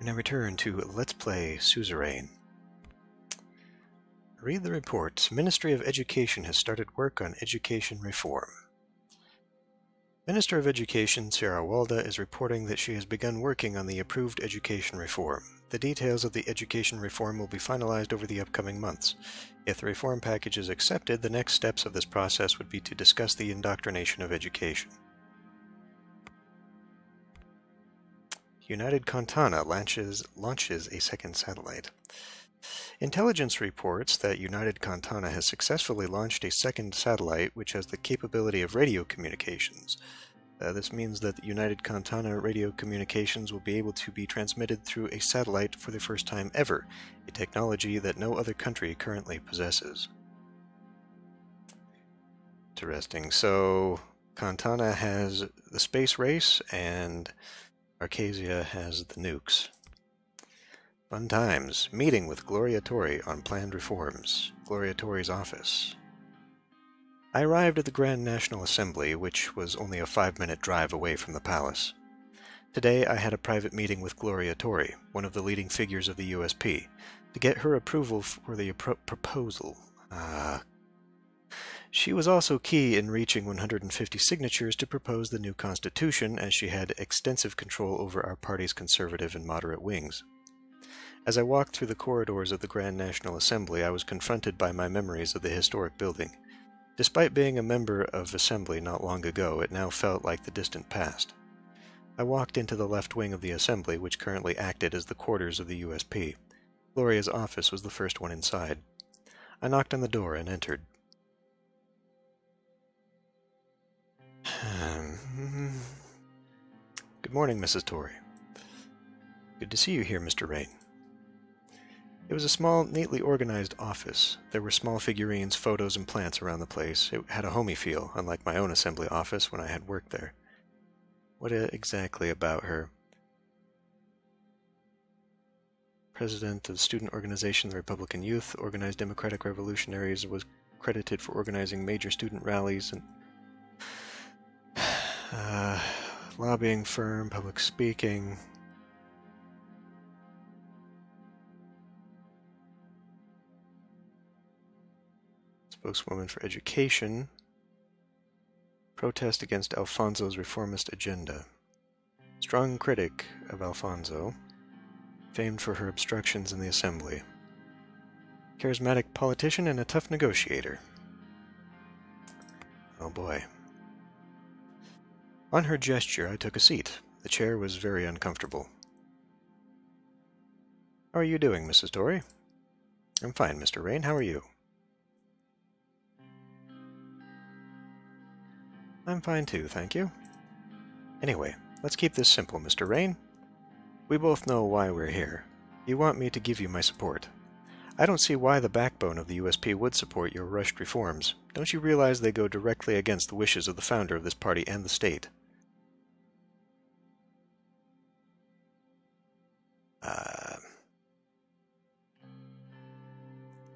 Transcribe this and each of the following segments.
And I return to Let's Play Suzerain. Read the report. Ministry of Education has started work on education reform. Minister of Education Sierra Walda is reporting that she has begun working on the approved education reform. The details of the education reform will be finalized over the upcoming months. If the reform package is accepted, the next steps of this process would be to discuss the indoctrination of education. United Contana launches a second satellite. Intelligence reports that United Contana has successfully launched a second satellite which has the capability of radio communications. This means that United Contana radio communications will be able to be transmitted through a satellite for the first time ever, a technology that no other country currently possesses. Interesting. So, Contana has the space race, and Arcasia has the nukes. Fun times. Meeting with Gloria Tori on planned reforms. Gloria Tori's office. I arrived at the Grand National Assembly, which was only a 5-minute drive away from the palace. Today I had a private meeting with Gloria Tori, one of the leading figures of the USP, to get her approval for the proposal. She was also key in reaching 150 signatures to propose the new constitution, as she had extensive control over our party's conservative and moderate wings. As I walked through the corridors of the Grand National Assembly, I was confronted by my memories of the historic building. Despite being a member of Assembly not long ago, it now felt like the distant past. I walked into the left wing of the Assembly, which currently acted as the quarters of the USP. Gloria's office was the first one inside. I knocked on the door and entered. Good morning, Mrs. Tori. Good to see you here, Mr. Rayne. It was a small, neatly organized office. There were small figurines, photos, and plants around the place. It had a homey feel, unlike my own assembly office when I had worked there. What exactly about her? President of the student organization, the Republican Youth, organized Democratic Revolutionaries, was credited for organizing major student rallies and lobbying firm, public speaking. Spokeswoman for education. Protest against Alfonso's reformist agenda. Strong critic of Alfonso. Famed for her obstructions in the assembly. Charismatic politician and a tough negotiator. Oh boy. On her gesture, I took a seat. The chair was very uncomfortable. How are you doing, Mrs. Tori? I'm fine, Mr. Rayne. How are you? I'm fine too, thank you. Anyway, let's keep this simple, Mr. Rayne. We both know why we're here. You want me to give you my support. I don't see why the backbone of the USP would support your rushed reforms. Don't you realize they go directly against the wishes of the founder of this party and the state?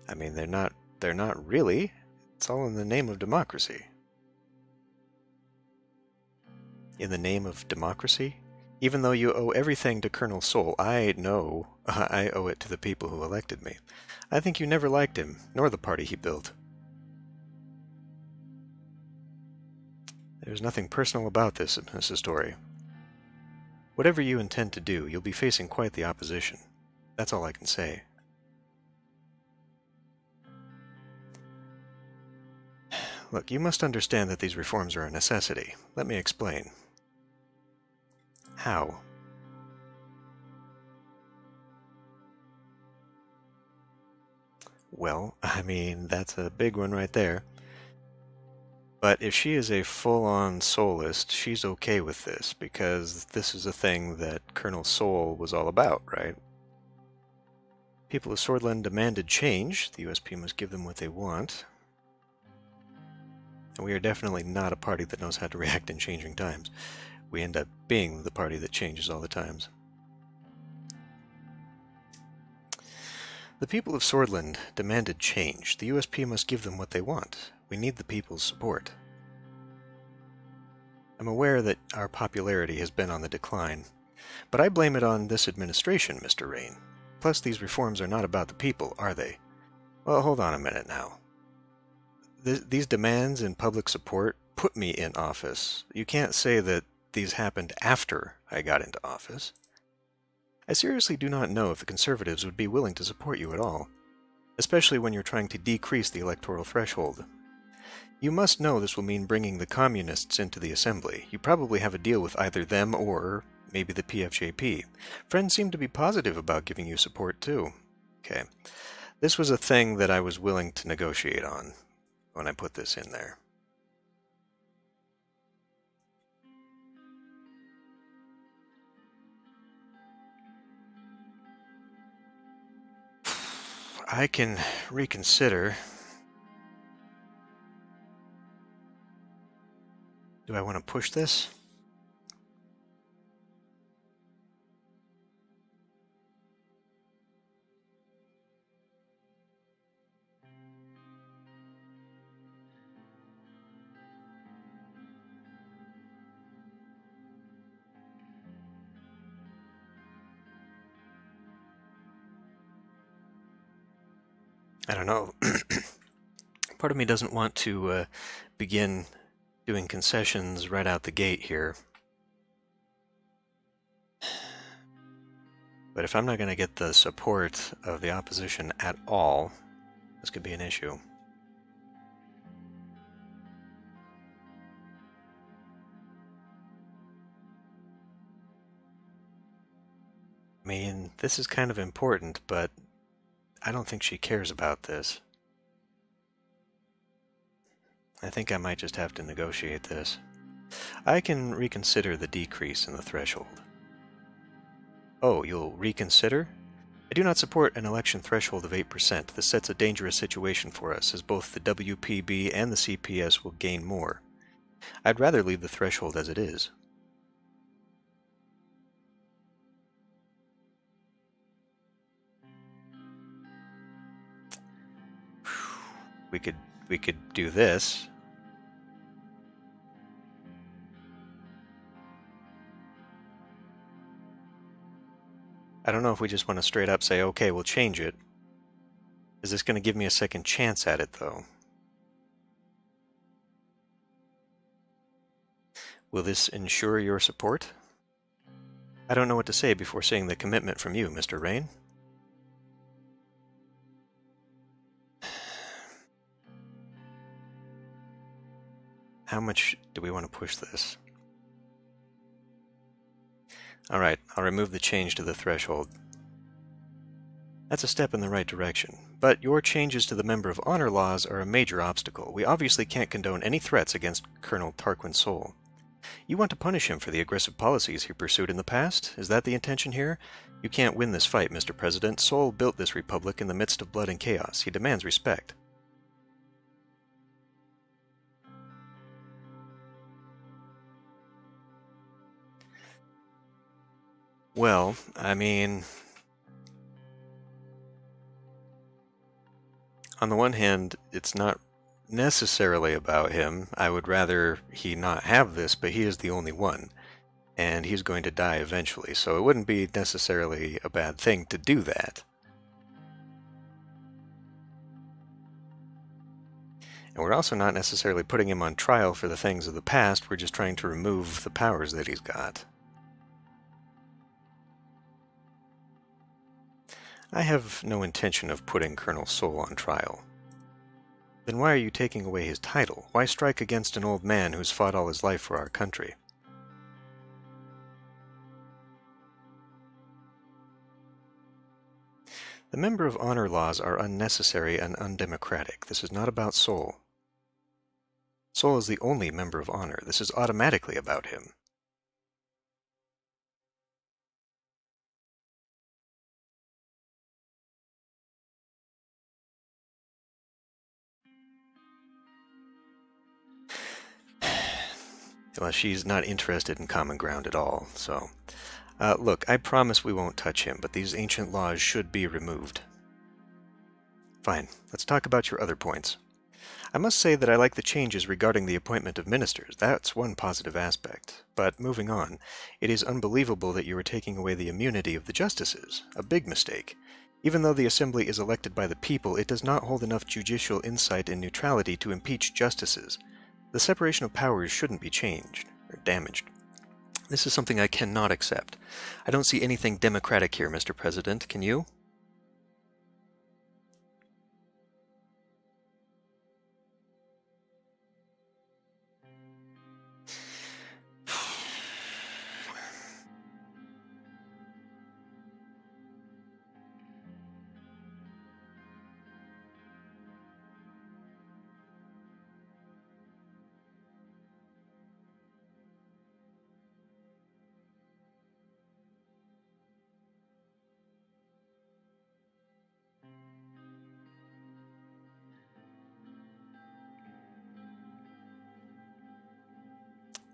I mean, they're not really. It's all in the name of democracy. In the name of democracy? Even though you owe everything to Colonel Sol, I know I owe it to the people who elected me. I think you never liked him, nor the party he built. There's nothing personal about this, Mrs. Tori. Whatever you intend to do, you'll be facing quite the opposition. That's all I can say. Look, you must understand that these reforms are a necessity. Let me explain. How? Well, I mean, that's a big one right there. But if she is a full-on Solist, she's okay with this, because this is a thing that Colonel Sol was all about, right? People of Sordland demanded change. The USP must give them what they want. And we are definitely not a party that knows how to react in changing times. We end up being the party that changes all the times. The people of Sordland demanded change. The USP must give them what they want. We need the people's support. I'm aware that our popularity has been on the decline. But I blame it on this administration, Mr. Rayne. Plus, these reforms are not about the people, are they? Well, hold on a minute now. These demands and public support put me in office. You can't say that these happened after I got into office. I seriously do not know if the Conservatives would be willing to support you at all, especially when you're trying to decrease the electoral threshold. You must know this will mean bringing the Communists into the Assembly. You probably have a deal with either them or maybe the PFJP. Friends seem to be positive about giving you support too. Okay. This was a thing that I was willing to negotiate on when I put this in there. I can reconsider. Do I want to push this? I don't know. Part of me doesn't want to begin doing concessions right out the gate here. But if I'm not going to get the support of the opposition at all, this could be an issue. I mean, this is kind of important, but I don't think she cares about this. I think I might just have to negotiate this. I can reconsider the decrease in the threshold. Oh, you'll reconsider? I do not support an election threshold of 8%. This sets a dangerous situation for us, as both the WPB and the CPS will gain more. I'd rather leave the threshold as it is. We could do this. I don't know if we just want to straight up say, okay, we'll change it. Is this going to give me a second chance at it, though? Will this ensure your support? I don't know what to say before seeing the commitment from you, Mr. Rayne. How much do we want to push this? Alright, I'll remove the change to the threshold. That's a step in the right direction, but your changes to the Member of Honor laws are a major obstacle. We obviously can't condone any threats against Colonel Tarquin Sol. You want to punish him for the aggressive policies he pursued in the past? Is that the intention here? You can't win this fight, Mr. President. Sol built this republic in the midst of blood and chaos. He demands respect. Well, I mean, on the one hand, it's not necessarily about him. I would rather he not have this, but he is the only one, and he's going to die eventually, so it wouldn't be necessarily a bad thing to do that. And we're also not necessarily putting him on trial for the things of the past, we're just trying to remove the powers that he's got. I have no intention of putting Colonel Sol on trial. Then why are you taking away his title? Why strike against an old man who's fought all his life for our country? The Member of Honor laws are unnecessary and undemocratic. This is not about Sol. Sol is the only Member of Honor. This is automatically about him. Well, she's not interested in common ground at all, so... look, I promise we won't touch him, but these ancient laws should be removed. Fine, let's talk about your other points. I must say that I like the changes regarding the appointment of ministers. That's one positive aspect. But moving on, it is unbelievable that you are taking away the immunity of the justices. A big mistake. Even though the Assembly is elected by the people, it does not hold enough judicial insight and neutrality to impeach justices. The separation of powers shouldn't be changed, or damaged. This is something I cannot accept. I don't see anything democratic here, Mr. President. Can you?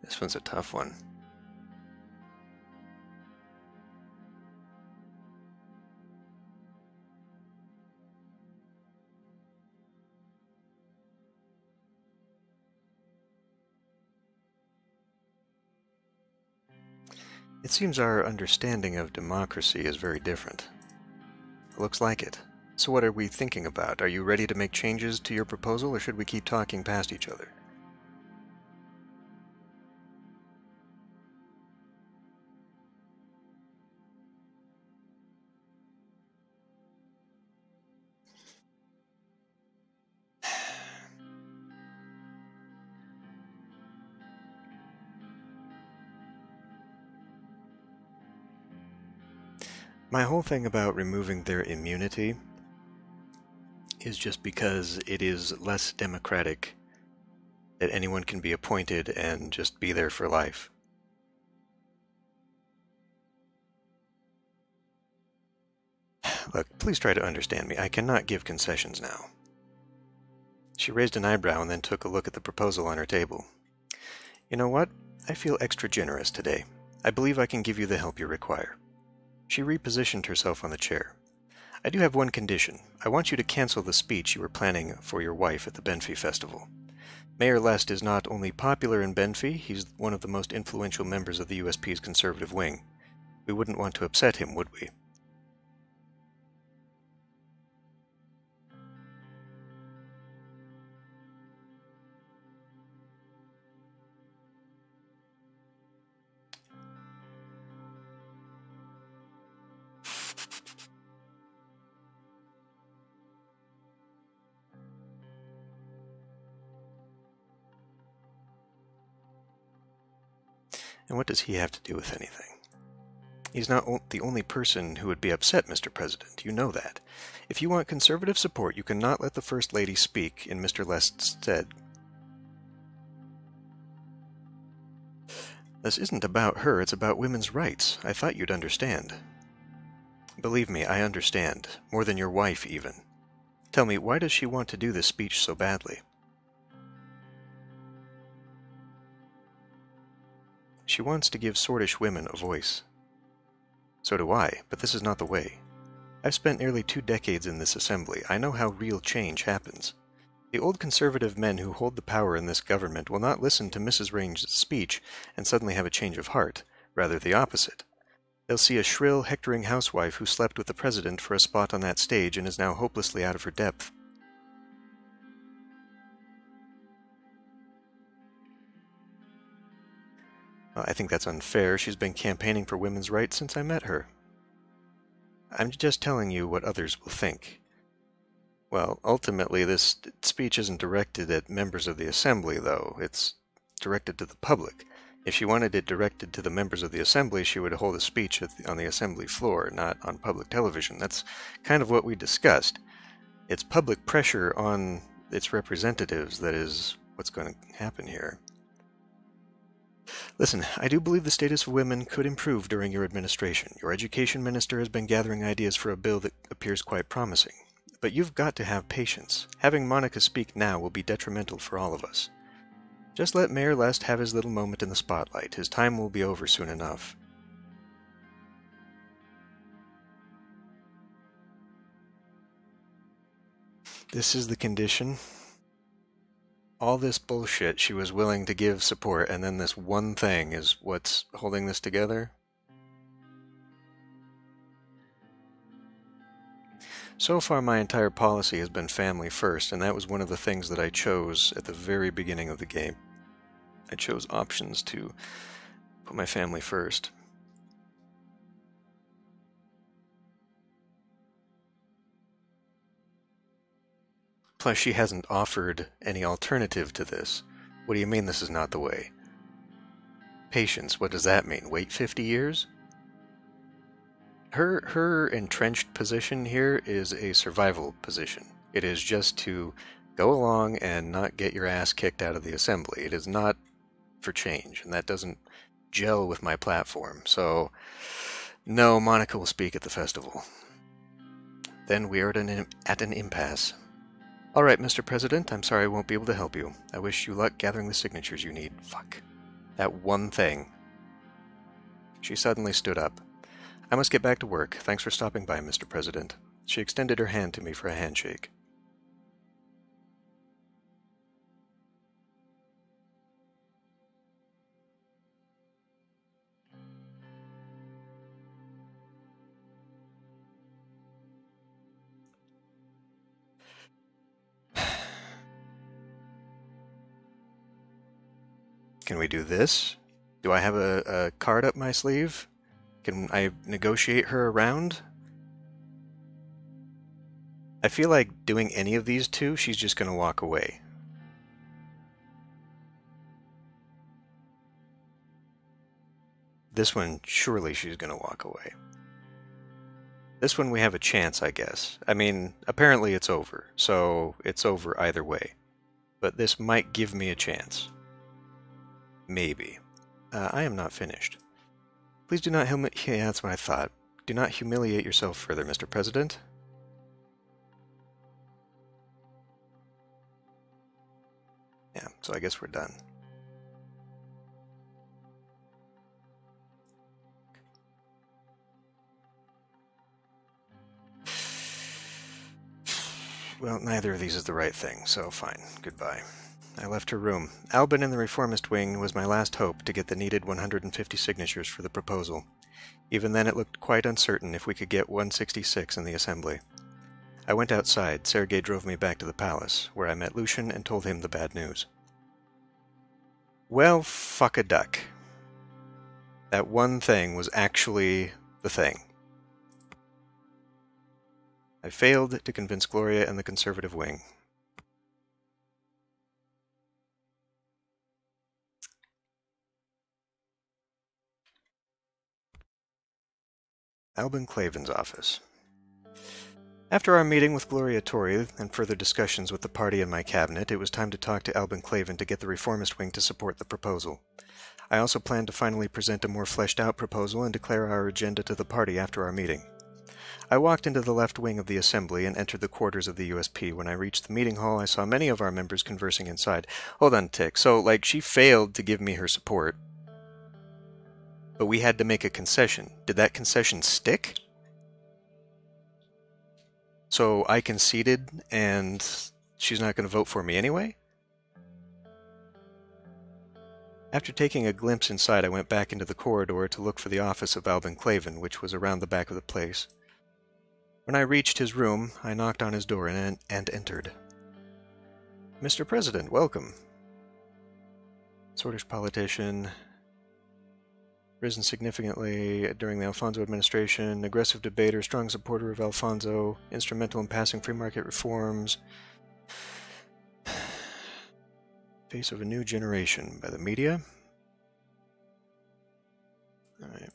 This one's a tough one. It seems our understanding of democracy is very different. Looks like it. So what are we thinking about? Are you ready to make changes to your proposal, or should we keep talking past each other? My whole thing about removing their immunity is just because it is less democratic that anyone can be appointed and just be there for life. Look, please try to understand me. I cannot give concessions now. She raised an eyebrow and then took a look at the proposal on her table. You know what? I feel extra generous today. I believe I can give you the help you require. She repositioned herself on the chair. I do have one condition. I want you to cancel the speech you were planning for your wife at the Benfey Festival. Mayor Lest is not only popular in Benfey, he's one of the most influential members of the USP's conservative wing. We wouldn't want to upset him, would we? And what does he have to do with anything? He's not the only person who would be upset, Mr. President. You know that. If you want conservative support, you cannot let the First Lady speak in Mr. Lest's stead. This isn't about her, it's about women's rights. I thought you'd understand. Believe me, I understand. More than your wife, even. Tell me, why does she want to do this speech so badly? She wants to give Sordish women a voice. So do I, but this is not the way. I've spent nearly 2 decades in this assembly. I know how real change happens. The old conservative men who hold the power in this government will not listen to Mrs. Rayne's speech and suddenly have a change of heart. Rather the opposite. They'll see a shrill, hectoring housewife who slept with the president for a spot on that stage and is now hopelessly out of her depth. Well, I think that's unfair. She's been campaigning for women's rights since I met her. I'm just telling you what others will think. Well, ultimately, this speech isn't directed at members of the Assembly, though. It's directed to the public. If she wanted it directed to the members of the Assembly, she would hold a speech on the Assembly floor, not on public television. That's kind of what we discussed. It's public pressure on its representatives that is what's going to happen here. Listen, I do believe the status of women could improve during your administration. Your education minister has been gathering ideas for a bill that appears quite promising. But you've got to have patience. Having Monica speak now will be detrimental for all of us. Just let Mayor Lest have his little moment in the spotlight. His time will be over soon enough. This is the condition. all this bullshit she was willing to give support, and then this one thing is what's holding this together? So far, my entire policy has been family first, and that was one of the things that I chose at the very beginning of the game. I chose options to put my family first. Plus, she hasn't offered any alternative to this. What do you mean this is not the way? Patience, what does that mean? Wait 50 years? Her entrenched position here is a survival position. It is just to go along and not get your ass kicked out of the assembly. It is not for change, and that doesn't gel with my platform. So, no, Monica will speak at the festival. Then we are at an impasse. All right, Mr. President, I'm sorry I won't be able to help you. I wish you luck gathering the signatures you need. Fuck. That one thing. She suddenly stood up. I must get back to work. Thanks for stopping by, Mr. President. She extended her hand to me for a handshake. Can we do this? Do I have a card up my sleeve? Can I negotiate her around? I feel like doing any of these two, she's just going to walk away. This one, surely she's going to walk away. This one we have a chance, I guess. I mean, apparently it's over, so it's over either way. But this might give me a chance. Maybe. I am not finished. Please do not humiliate... Yeah, that's what I thought. Do not humiliate yourself further, Mr. President. Yeah, so I guess we're done. Well, neither of these is the right thing, so fine. Goodbye. I left her room. Albin in the reformist wing was my last hope to get the needed 150 signatures for the proposal. Even then it looked quite uncertain if we could get 166 in the assembly. I went outside. Sergei drove me back to the palace, where I met Lucian and told him the bad news. Well, fuck a duck. That one thing was actually the thing. I failed to convince Gloria and the conservative wing. Albin Claven's office. After our meeting with Gloria Torrey and further discussions with the party and my cabinet, it was time to talk to Albin Claven to get the reformist wing to support the proposal. I also planned to finally present a more fleshed-out proposal and declare our agenda to the party after our meeting. I walked into the left wing of the assembly and entered the quarters of the USP. When I reached the meeting hall, I saw many of our members conversing inside. Hold on a tick. So, like, she failed to give me her support, but we had to make a concession. Did that concession stick? So I conceded, and she's not going to vote for me anyway? After taking a glimpse inside, I went back into the corridor to look for the office of Albin Claven, which was around the back of the place. When I reached his room, I knocked on his door and entered. Mr. President, welcome. Sortish politician... Risen significantly during the Alfonso administration, aggressive debater, strong supporter of Alfonso, instrumental in passing free market reforms. Face of a new generation by the media. Alright.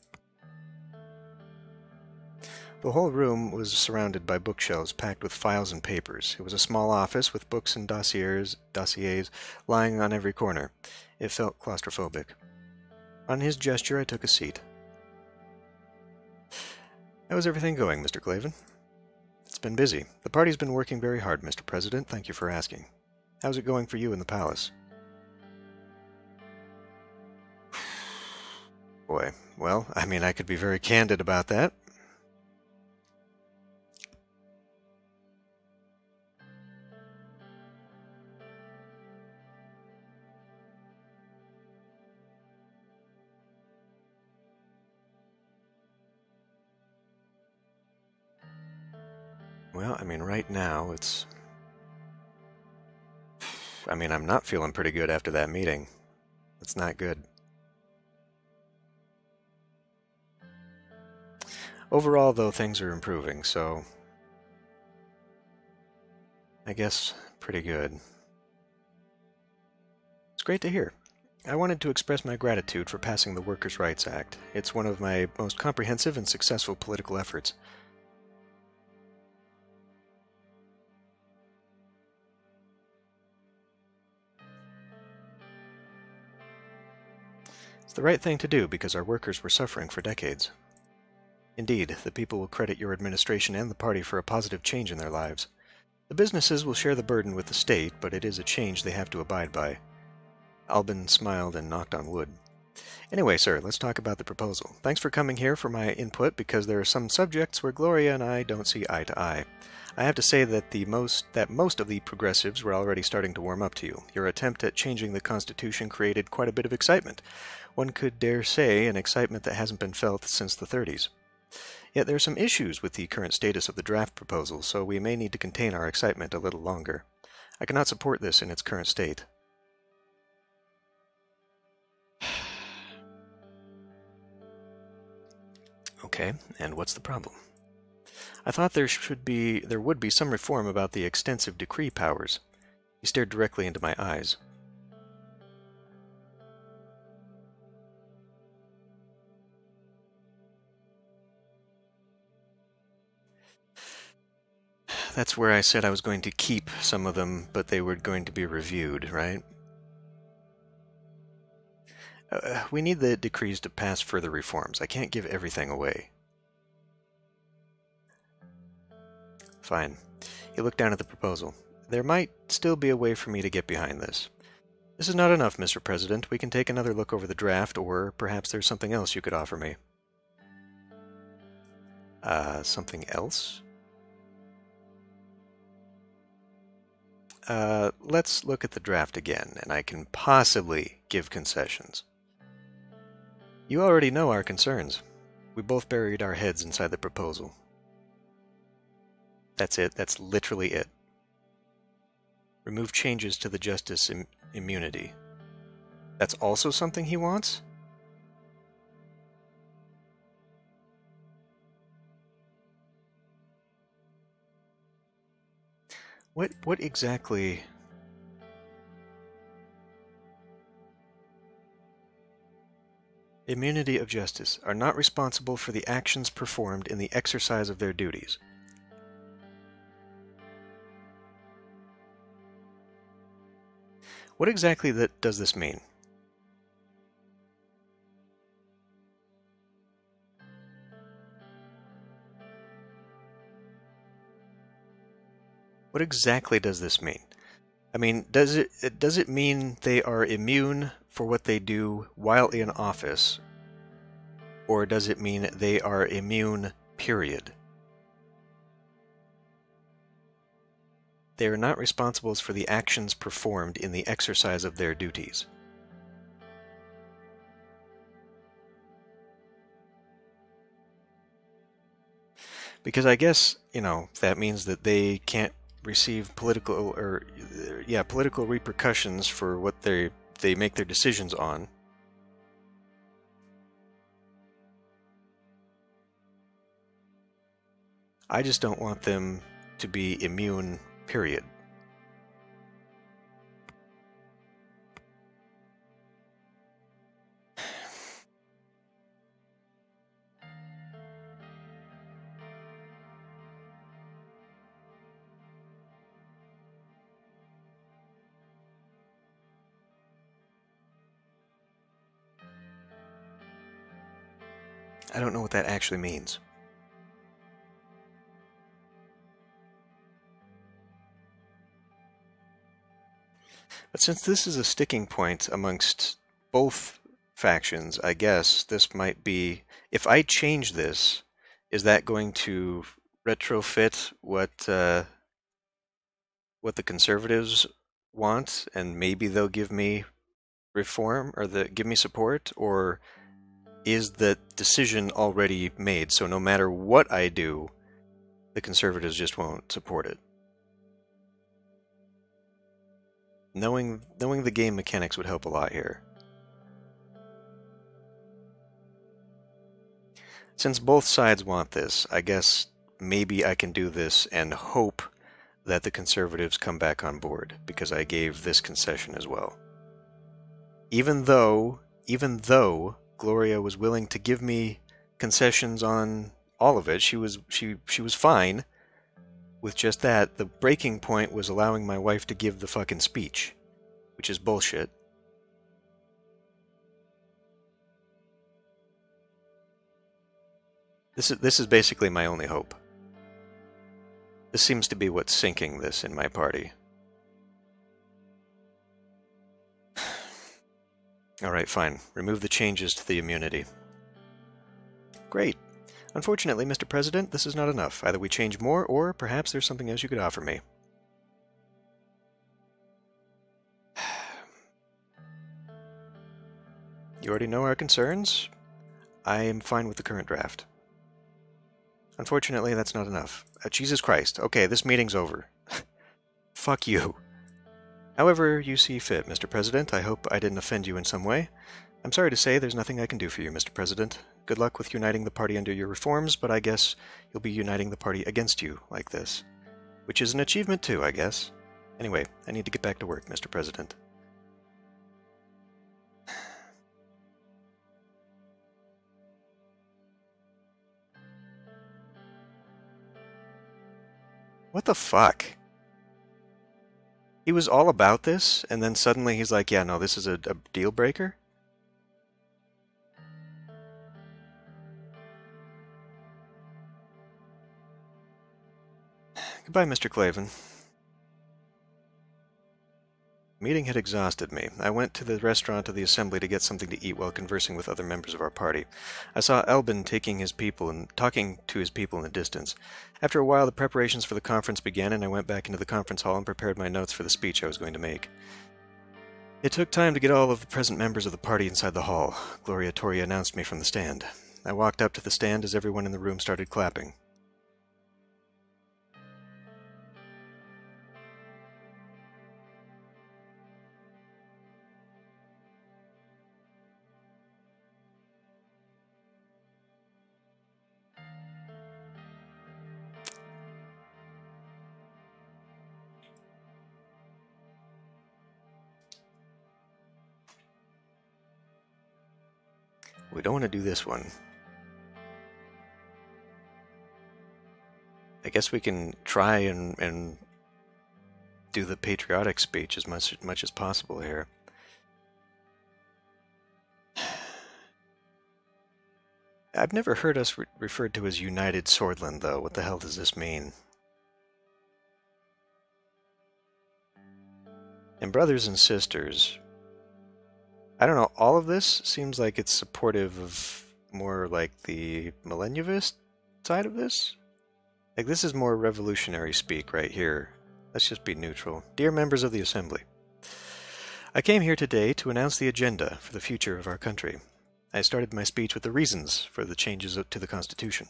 The whole room was surrounded by bookshelves packed with files and papers. It was a small office with books and dossiers lying on every corner. It felt claustrophobic. On his gesture, I took a seat. How's everything going, Mr. Claven? It's been busy. The party's been working very hard, Mr. President. Thank you for asking. How's it going for you in the palace? Boy, well, I mean, I could be very candid about that. Well, I mean, right now I'm not feeling pretty good after that meeting. It's not good. Overall, though, things are improving, so I guess pretty good. It's great to hear. I wanted to express my gratitude for passing the Workers' Rights Act. It's one of my most comprehensive and successful political efforts. It's the right thing to do because our workers were suffering for decades. Indeed, the people will credit your administration and the party for a positive change in their lives. The businesses will share the burden with the state, but it is a change they have to abide by. Albin smiled and knocked on wood. Anyway, sir, let's talk about the proposal. Thanks for coming here for my input, because there are some subjects where Gloria and I don't see eye to eye. I have to say that most of the progressives were already starting to warm up to you. Your attempt at changing the Constitution created quite a bit of excitement. One could dare say an excitement that hasn't been felt since the 30s. Yet there are some issues with the current status of the draft proposal, so we may need to contain our excitement a little longer. I cannot support this in its current state. Okay, and what's the problem? I thought there would be some reform about the extensive decree powers. He stared directly into my eyes. That's where I said I was going to keep some of them, but they were going to be reviewed, right? We need the decrees to pass further reforms. I can't give everything away. Fine. He looked down at the proposal. There might still be a way for me to get behind this. This is not enough, Mr. President. We can take another look over the draft, or perhaps there's something else you could offer me. Something else? Let's look at the draft again, and I can possibly give concessions. You already know our concerns. We both buried our heads inside the proposal. That's it. That's literally it. Remove changes to the justice immunity. That's also something he wants? What exactly... Immunity of justice are not responsible for the actions performed in the exercise of their duties. What exactly does this mean? What exactly does this mean? I mean, does it mean they are immune for what they do while in office, or does it mean they are immune, period? They are not responsible for the actions performed in the exercise of their duties. Because I guess, that means that they can't receive political repercussions for what they make their decisions on. I just don't want them to be immune, period. I don't know what that actually means. But since this is a sticking point amongst both factions, I guess this might be... If I change this, is that going to retrofit what the conservatives want, and maybe they'll give me reform, or give me support? Or is the decision already made, so no matter what I do, the Conservatives just won't support it. Knowing the game mechanics would help a lot here. Since both sides want this, I guess maybe I can do this and hope that the Conservatives come back on board, because I gave this concession as well. Even though Gloria was willing to give me concessions on all of it, she was fine with just that. The breaking point was allowing my wife to give the fucking speech, which is bullshit. This is basically my only hope. This seems to be what's sinking this in my party. Alright, fine. Remove the changes to the immunity. Great. Unfortunately, Mr. President, this is not enough. Either we change more, or perhaps there's something else you could offer me. You already know our concerns. I am fine with the current draft. Unfortunately, that's not enough. Jesus Christ. Okay, this meeting's over. Fuck you. However you see fit, Mr. President. I hope I didn't offend you in some way. I'm sorry to say there's nothing I can do for you, Mr. President. Good luck with uniting the party under your reforms, but I guess you'll be uniting the party against you like this. Which is an achievement too, I guess. Anyway, I need to get back to work, Mr. President. What the fuck? He was all about this, and then suddenly he's like, yeah, no, this is a deal breaker? Goodbye, Mr. Clavin. The meeting had exhausted me. I went to the restaurant of the Assembly to get something to eat while conversing with other members of our party. I saw Albin talking to his people in the distance. After a while, the preparations for the conference began, and I went back into the conference hall and prepared my notes for the speech I was going to make. It took time to get all of the present members of the party inside the hall. Gloria Toria announced me from the stand. I walked up to the stand as everyone in the room started clapping. We don't want to do this one. I guess we can try and do the patriotic speech as much as possible here. I've never heard us referred to as United Sordland, though. What the hell does this mean? And brothers and sisters... I don't know, all of this seems like it's supportive of more like the millennialist side of this. Like, this is more revolutionary speak right here. Let's just be neutral. Dear members of the Assembly, I came here today to announce the agenda for the future of our country. I started my speech with the reasons for the changes to the Constitution.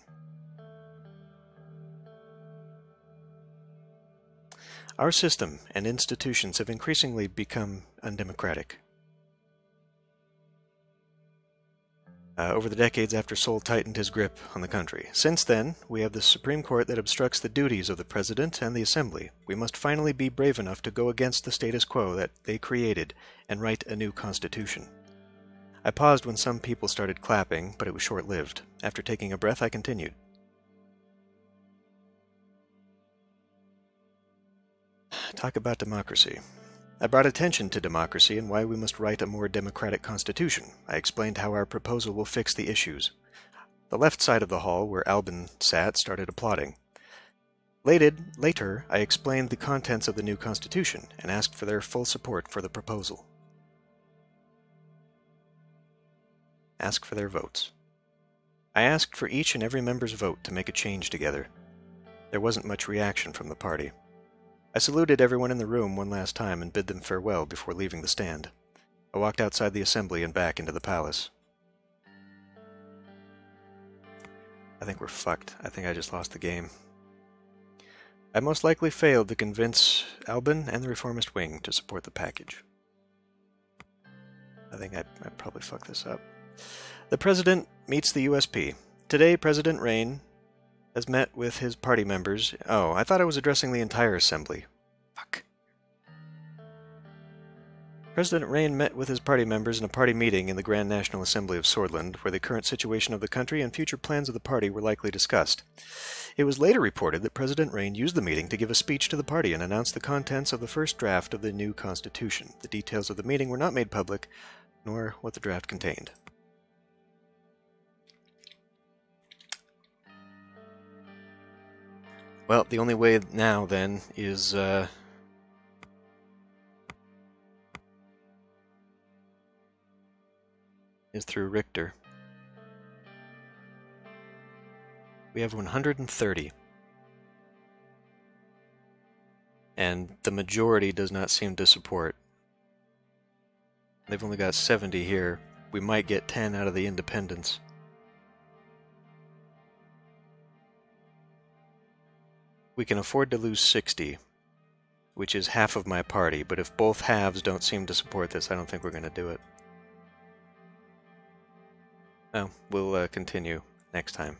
Our system and institutions have increasingly become undemocratic. Over the decades after Seoul tightened his grip on the country. Since then, we have the Supreme Court that obstructs the duties of the President and the Assembly. We must finally be brave enough to go against the status quo that they created and write a new constitution. I paused when some people started clapping, but it was short-lived. After taking a breath, I continued. Talk about democracy. I brought attention to democracy and why we must write a more democratic constitution. I explained how our proposal will fix the issues. The left side of the hall, where Albin sat, started applauding. Later, I explained the contents of the new constitution and asked for their full support for the proposal. Ask for their votes. I asked for each and every member's vote to make a change together. There wasn't much reaction from the party. I saluted everyone in the room one last time and bid them farewell before leaving the stand. I walked outside the Assembly and back into the palace. I think we're fucked. I think I just lost the game. I most likely failed to convince Albin and the reformist wing to support the package. I think I probably fucked this up. The President meets the USP. Today, President Rayne has met with his party members. Oh, I thought I was addressing the entire assembly. Fuck. President Rayne met with his party members in a party meeting in the Grand National Assembly of Sordland, where the current situation of the country and future plans of the party were likely discussed. It was later reported that President Rayne used the meeting to give a speech to the party and announce the contents of the first draft of the new constitution. The details of the meeting were not made public, nor what the draft contained. Well, the only way now, then, is through Richter. We have 130. And the majority does not seem to support. They've only got 70 here. We might get 10 out of the independents. We can afford to lose 60, which is half of my party, but if both halves don't seem to support this, I don't think we're going to do it. Well, we'll continue next time.